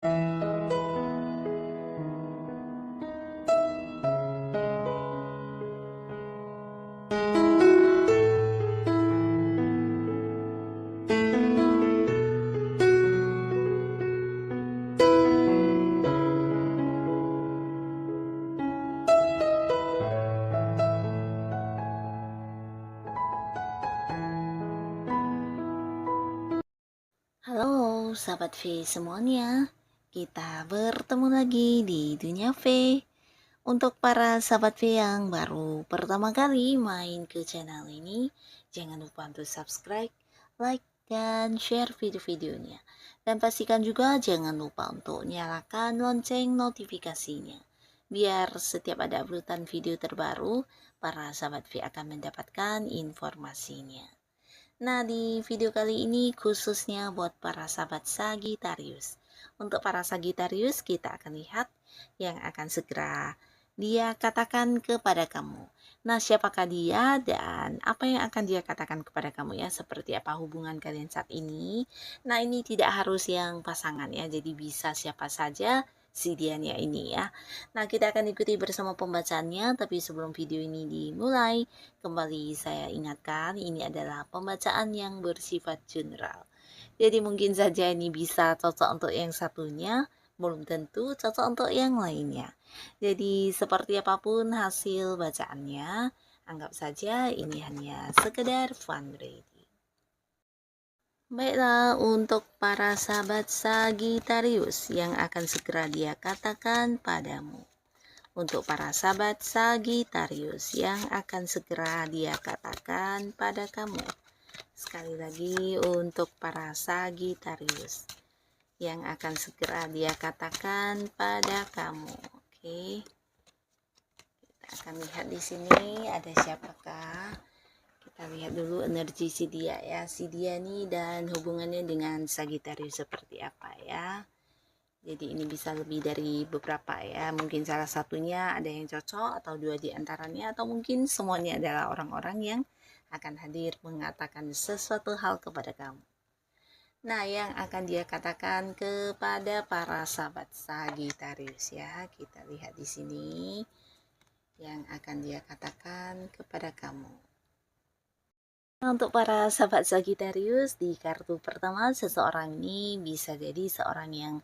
Halo sahabat V semuanya, kita bertemu lagi di Dunia V. Untuk para sahabat V yang baru pertama kali main ke channel ini, jangan lupa untuk subscribe, like, dan share video-videonya. Dan pastikan juga jangan lupa untuk nyalakan lonceng notifikasinya. Biar setiap ada uploadan video terbaru, para sahabat V akan mendapatkan informasinya. Nah, di video kali ini khususnya buat para sahabat Sagittarius. Untuk para Sagittarius, kita akan lihat yang akan segera dia katakan kepada kamu. Nah, siapakah dia dan apa yang akan dia katakan kepada kamu ya? Seperti apa hubungan kalian saat ini? Nah, ini tidak harus yang pasangan ya, jadi bisa siapa saja si dianya ini ya. Nah, kita akan ikuti bersama pembacaannya, tapi sebelum video ini dimulai, kembali saya ingatkan, ini adalah pembacaan yang bersifat general. Jadi mungkin saja ini bisa cocok untuk yang satunya, belum tentu cocok untuk yang lainnya. Jadi seperti apapun hasil bacaannya, anggap saja ini hanya sekedar fun reading. Baiklah, untuk para sahabat Sagittarius yang akan segera dia katakan padamu. Untuk para sahabat Sagittarius yang akan segera dia katakan pada kamu. Sekali lagi untuk para Sagittarius yang akan segera dia katakan pada kamu. Oke. Kita akan lihat di sini ada siapakah. Kita lihat dulu energi si dia ya. Si dia nih dan hubungannya dengan Sagittarius seperti apa ya. Jadi ini bisa lebih dari beberapa ya. Mungkin salah satunya ada yang cocok atau dua di antaranya, atau mungkin semuanya adalah orang-orang yang akan hadir mengatakan sesuatu hal kepada kamu. Nah, yang akan dia katakan kepada para sahabat Sagittarius ya. Kita lihat di sini yang akan dia katakan kepada kamu. Untuk para sahabat Sagittarius, di kartu pertama seseorang ini bisa jadi seorang yang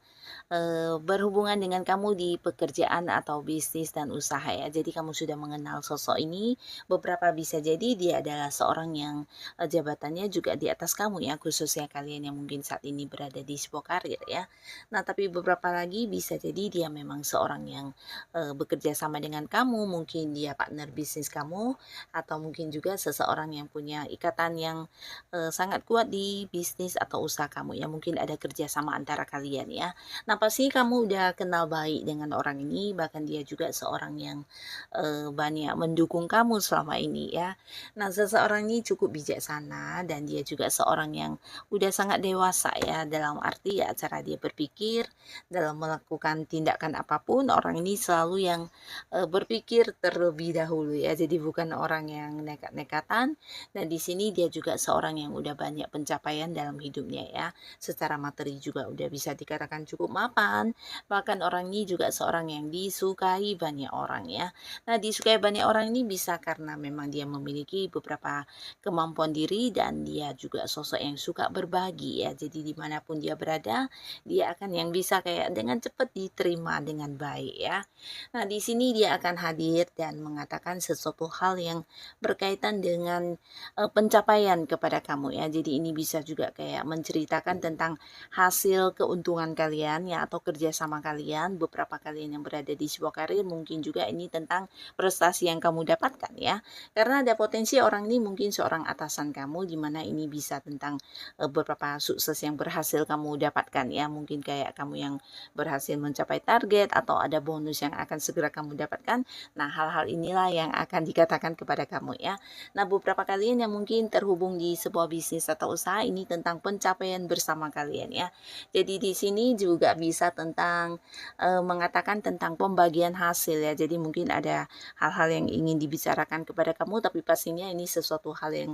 berhubungan dengan kamu di pekerjaan atau bisnis dan usaha ya. Jadi kamu sudah mengenal sosok ini. Beberapa bisa jadi dia adalah seorang yang jabatannya juga di atas kamu ya, khususnya kalian yang mungkin saat ini berada di sebuah karir ya. Nah, tapi beberapa lagi bisa jadi dia memang seorang yang bekerja sama dengan kamu, mungkin dia partner bisnis kamu, atau mungkin juga seseorang yang punya ikatan yang sangat kuat di bisnis atau usaha kamu ya. Mungkin ada kerjasama antara kalian ya. Nah, pasti kamu udah kenal baik dengan orang ini, bahkan dia juga seorang yang banyak mendukung kamu selama ini ya. Nah, seseorang ini cukup bijaksana dan dia juga seorang yang udah sangat dewasa ya, dalam arti ya cara dia berpikir dalam melakukan tindakan apapun. Orang ini selalu yang berpikir terlebih dahulu ya. Jadi bukan orang yang nekat-nekatan, dan di sini dia juga seorang yang udah banyak pencapaian dalam hidupnya ya. Secara materi juga udah bisa dikatakan cukup mapan. Bahkan orang ini juga seorang yang disukai banyak orang ya. Nah, disukai banyak orang ini bisa karena memang dia memiliki beberapa kemampuan diri dan dia juga sosok yang suka berbagi ya. Jadi dimanapun dia berada, dia akan yang bisa kayak dengan cepat diterima dengan baik ya. Nah, di sini dia akan hadir dan mengatakan sesuatu hal yang berkaitan dengan pencapaian kepada kamu ya. Jadi ini bisa juga kayak menceritakan tentang hasil keuntungan kalian ya, atau kerjasama kalian, beberapa kalian yang berada di sebuah karir. Mungkin juga ini tentang prestasi yang kamu dapatkan ya, karena ada potensi orang ini mungkin seorang atasan kamu, dimana ini bisa tentang beberapa sukses yang berhasil kamu dapatkan ya. Mungkin kayak kamu yang berhasil mencapai target atau ada bonus yang akan segera kamu dapatkan. Nah, hal-hal inilah yang akan dikatakan kepada kamu ya. Nah, beberapa kalian yang mungkin mungkin terhubung di sebuah bisnis atau usaha, ini tentang pencapaian bersama kalian ya. Jadi di sini juga bisa tentang mengatakan tentang pembagian hasil ya. Jadi mungkin ada hal-hal yang ingin dibicarakan kepada kamu, tapi pastinya ini sesuatu hal yang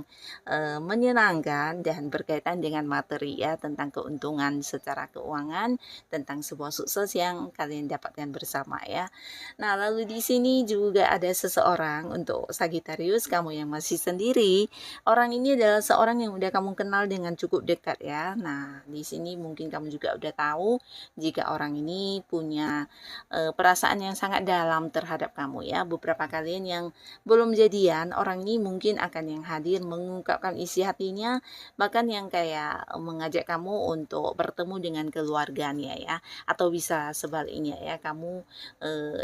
menyenangkan dan berkaitan dengan materi ya, tentang keuntungan secara keuangan, tentang sebuah sukses yang kalian dapatkan bersama ya. Nah, lalu di sini juga ada seseorang untuk Sagittarius, kamu yang masih sendiri. Orang ini adalah seorang yang udah kamu kenal dengan cukup dekat ya. Nah, di sini mungkin kamu juga udah tahu jika orang ini punya perasaan yang sangat dalam terhadap kamu ya. Beberapa kalian yang belum jadian, orang ini mungkin akan yang hadir mengungkapkan isi hatinya, bahkan yang kayak mengajak kamu untuk bertemu dengan keluarganya ya, atau bisa sebaliknya ya, kamu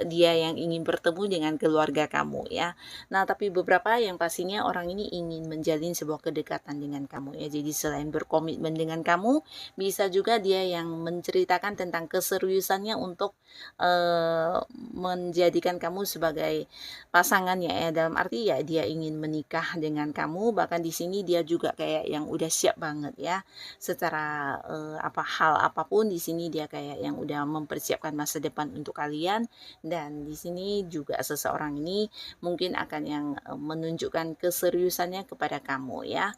dia yang ingin bertemu dengan keluarga kamu ya. Nah, tapi beberapa yang pastinya orang ini ingin menjalin sebuah kedekatan dengan kamu ya. Jadi selain berkomitmen dengan kamu, bisa juga dia yang menceritakan tentang keseriusannya untuk menjadikan kamu sebagai pasangannya ya, dalam arti ya dia ingin menikah dengan kamu, bahkan di sini dia juga kayak yang udah siap banget ya secara hal apapun. Di sini dia kayak yang udah mempersiapkan masa depan untuk kalian, dan di sini juga seseorang ini mungkin akan yang menunjukkan keseriusannya kepada kamu ya.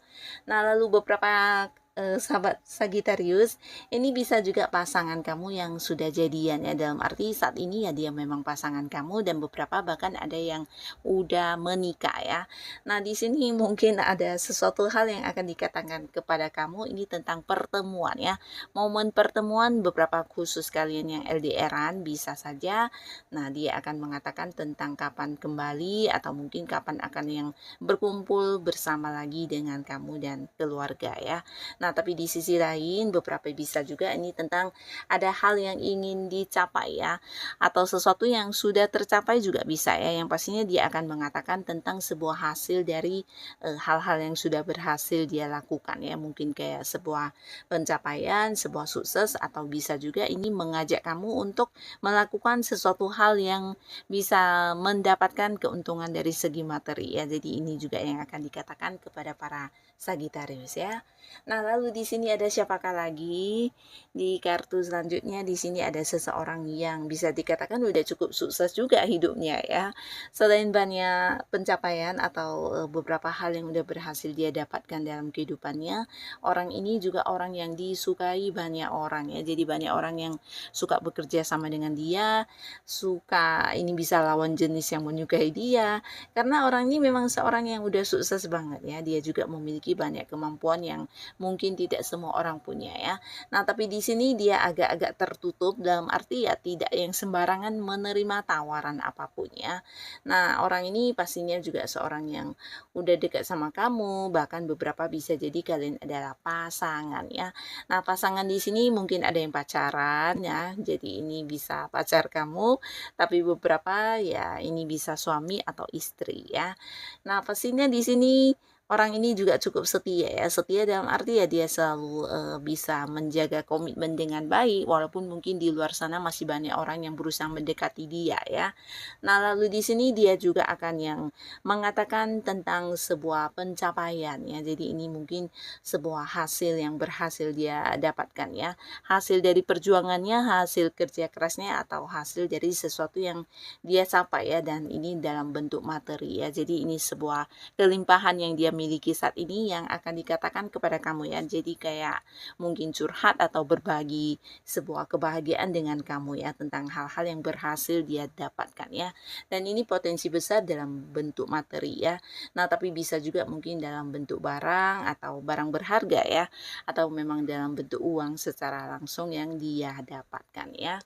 Nah, lalu beberapa sahabat Sagittarius, ini bisa juga pasangan kamu yang sudah jadian ya, dalam arti saat ini ya dia memang pasangan kamu, dan beberapa bahkan ada yang udah menikah ya. Nah, di sini mungkin ada sesuatu hal yang akan dikatakan kepada kamu, ini tentang pertemuan ya. Momen pertemuan beberapa khusus kalian yang LDRan bisa saja. Nah, dia akan mengatakan tentang kapan kembali atau mungkin kapan akan yang berkumpul bersama lagi dengan kamu dan keluarga ya. Nah, tapi di sisi lain beberapa bisa juga ini tentang ada hal yang ingin dicapai ya, atau sesuatu yang sudah tercapai juga bisa ya. Yang pastinya dia akan mengatakan tentang sebuah hasil dari hal-hal yang sudah berhasil dia lakukan ya. Mungkin kayak sebuah pencapaian, sebuah sukses, atau bisa juga ini mengajak kamu untuk melakukan sesuatu hal yang bisa mendapatkan keuntungan dari segi materi ya. Jadi ini juga yang akan dikatakan kepada para Sagittarius ya. Nah, lalu di sini ada siapakah lagi? Di kartu selanjutnya di sini ada seseorang yang bisa dikatakan udah cukup sukses juga hidupnya ya. Selain banyak pencapaian atau beberapa hal yang udah berhasil dia dapatkan dalam kehidupannya, orang ini juga orang yang disukai banyak orang ya. Jadi banyak orang yang suka bekerja sama dengan dia, suka ini bisa lawan jenis yang menyukai dia, karena orang ini memang seorang yang udah sukses banget ya. Dia juga memiliki banyak kemampuan yang mungkin tidak semua orang punya ya. Nah, tapi di sini dia agak-agak tertutup, dalam arti ya tidak yang sembarangan menerima tawaran apapun ya. Nah, orang ini pastinya juga seorang yang udah dekat sama kamu, bahkan beberapa bisa jadi kalian adalah pasangan ya. Nah, pasangan di sini mungkin ada yang pacaran ya. Jadi ini bisa pacar kamu, tapi beberapa ya ini bisa suami atau istri ya. Nah, pastinya di sini orang ini juga cukup setia ya. Setia dalam arti ya dia selalu bisa menjaga komitmen dengan baik, walaupun mungkin di luar sana masih banyak orang yang berusaha mendekati dia ya. Nah, lalu di sini dia juga akan yang mengatakan tentang sebuah pencapaian ya. Jadi ini mungkin sebuah hasil yang berhasil dia dapatkan ya. Hasil dari perjuangannya, hasil kerja kerasnya, atau hasil dari sesuatu yang dia capai ya, dan ini dalam bentuk materi ya. Jadi ini sebuah kelimpahan yang dia miliki saat ini yang akan dikatakan kepada kamu ya. Jadi kayak mungkin curhat atau berbagi sebuah kebahagiaan dengan kamu ya, tentang hal-hal yang berhasil dia dapatkan ya. Dan ini potensi besar dalam bentuk materi ya. Nah, tapi bisa juga mungkin dalam bentuk barang atau barang berharga ya, atau memang dalam bentuk uang secara langsung yang dia dapatkan ya.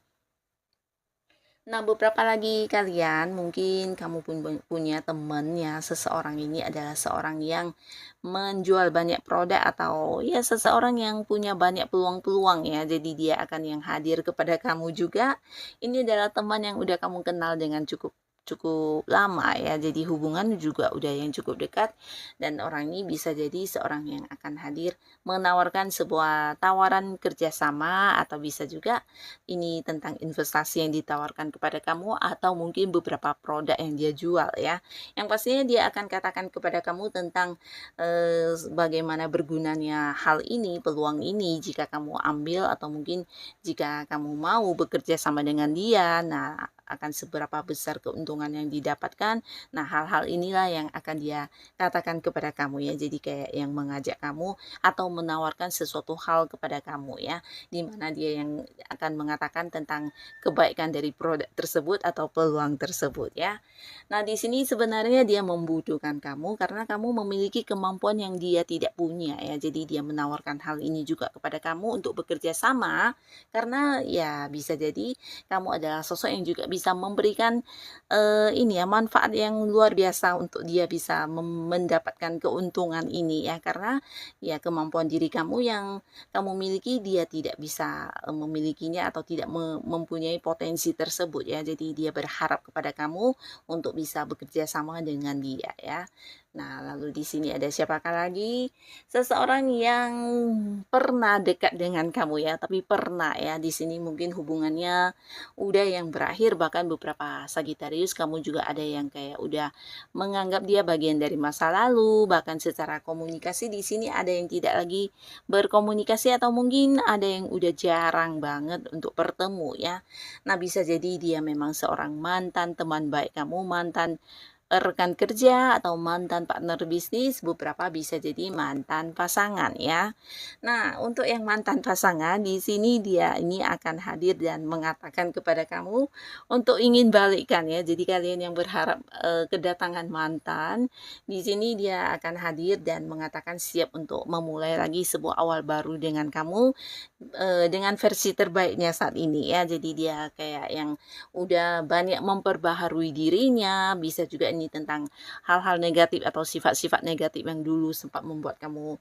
Nah, beberapa lagi kalian mungkin kamu pun punya temen ya, seseorang ini adalah seorang yang menjual banyak produk, atau ya seseorang yang punya banyak peluang-peluang ya. Jadi dia akan yang hadir kepada kamu juga. Ini adalah teman yang udah kamu kenal dengan cukup cukup lama ya, jadi hubungan juga udah yang cukup dekat, dan orang ini bisa jadi seorang yang akan hadir menawarkan sebuah tawaran kerjasama, atau bisa juga ini tentang investasi yang ditawarkan kepada kamu, atau mungkin beberapa produk yang dia jual ya. Yang pastinya dia akan katakan kepada kamu tentang bagaimana bergunanya hal ini, peluang ini jika kamu ambil, atau mungkin jika kamu mau bekerja sama dengan dia. Nah, akan seberapa besar keuntungan yang didapatkan. Nah, hal-hal inilah yang akan dia katakan kepada kamu ya. Jadi kayak yang mengajak kamu atau menawarkan sesuatu hal kepada kamu ya. Di mana dia yang akan mengatakan tentang kebaikan dari produk tersebut atau peluang tersebut ya. Nah, di sini sebenarnya dia membutuhkan kamu karena kamu memiliki kemampuan yang dia tidak punya ya. Jadi dia menawarkan hal ini juga kepada kamu untuk bekerja sama, karena ya bisa jadi kamu adalah sosok yang juga bisa memberikan ini ya, manfaat yang luar biasa untuk dia bisa mendapatkan keuntungan ini ya, karena ya kemampuan diri kamu yang kamu miliki dia tidak bisa memilikinya, atau tidak mempunyai potensi tersebut ya. Jadi dia berharap kepada kamu untuk bisa bekerja sama dengan dia ya. Nah, lalu di sini ada siapakah lagi? Seseorang yang pernah dekat dengan kamu ya, tapi pernah ya. Di sini mungkin hubungannya udah yang berakhir, bahkan beberapa Sagitarius kamu juga ada yang kayak udah menganggap dia bagian dari masa lalu, bahkan secara komunikasi di sini ada yang tidak lagi berkomunikasi, atau mungkin ada yang udah jarang banget untuk bertemu ya. Nah, bisa jadi dia memang seorang mantan teman baik kamu, mantan rekan kerja, atau mantan partner bisnis, beberapa bisa jadi mantan pasangan ya. Nah, untuk yang mantan pasangan di sini dia ini akan hadir dan mengatakan kepada kamu untuk ingin balikan ya. Jadi kalian yang berharap kedatangan mantan, di sini dia akan hadir dan mengatakan siap untuk memulai lagi sebuah awal baru dengan kamu, dengan versi terbaiknya saat ini ya. Jadi dia kayak yang udah banyak memperbaharui dirinya, bisa juga ini tentang hal-hal negatif atau sifat-sifat negatif yang dulu sempat membuat kamu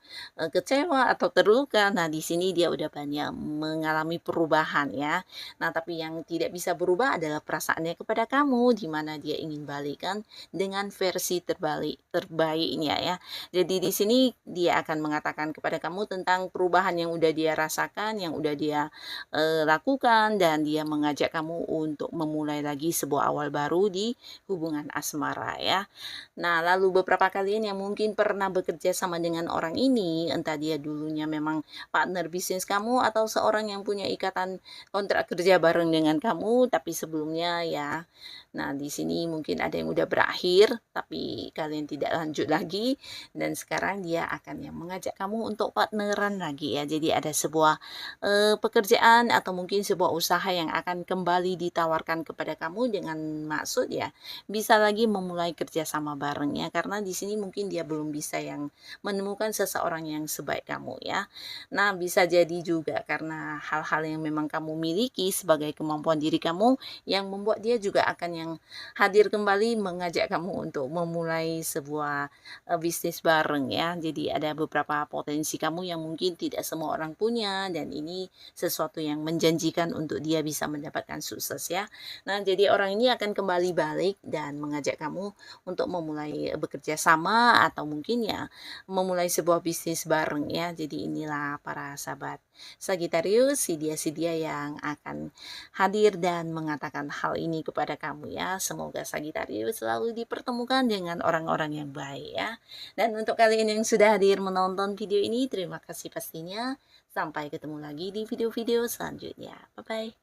kecewa atau terluka. Nah, di sini dia udah banyak mengalami perubahan ya. Nah, tapi yang tidak bisa berubah adalah perasaannya kepada kamu, di mana dia ingin balikan dengan versi terbaiknya ya. Jadi di sini dia akan mengatakan kepada kamu tentang perubahan yang udah dia rasakan, yang udah dia lakukan, dan dia mengajak kamu untuk memulai lagi sebuah awal baru di hubungan asmara ya. Nah, lalu beberapa kalian yang mungkin pernah bekerja sama dengan orang ini, entah dia dulunya memang partner bisnis kamu, atau seorang yang punya ikatan kontrak kerja bareng dengan kamu, tapi sebelumnya ya. Nah, di sini mungkin ada yang udah berakhir, tapi kalian tidak lanjut lagi, dan sekarang dia akan yang mengajak kamu untuk partneran lagi ya. Jadi ada sebuah pekerjaan atau mungkin sebuah usaha yang akan kembali ditawarkan kepada kamu, dengan maksud ya bisa lagi memulai kerja sama barengnya, karena di sini mungkin dia belum bisa yang menemukan seseorang yang sebaik kamu ya. Nah, bisa jadi juga karena hal-hal yang memang kamu miliki sebagai kemampuan diri kamu yang membuat dia juga akan yang hadir kembali mengajak kamu untuk memulai sebuah bisnis bareng ya. Jadi ada beberapa potensi kamu yang mungkin tidak semua orang punya, dan ini sesuatu yang menjanjikan untuk dia bisa mendapatkan sukses ya. Nah, jadi orang ini akan kembali balik dan mengajak kamu untuk memulai bekerja sama, atau mungkin ya memulai sebuah bisnis bareng ya. Jadi inilah para sahabat Sagitarius, si dia yang akan hadir dan mengatakan hal ini kepada kamu ya. Semoga Sagitarius selalu dipertemukan dengan orang-orang yang baik ya. Dan untuk kalian yang sudah hadir menonton video ini, terima kasih pastinya. Sampai ketemu lagi di video-video selanjutnya. Bye-bye.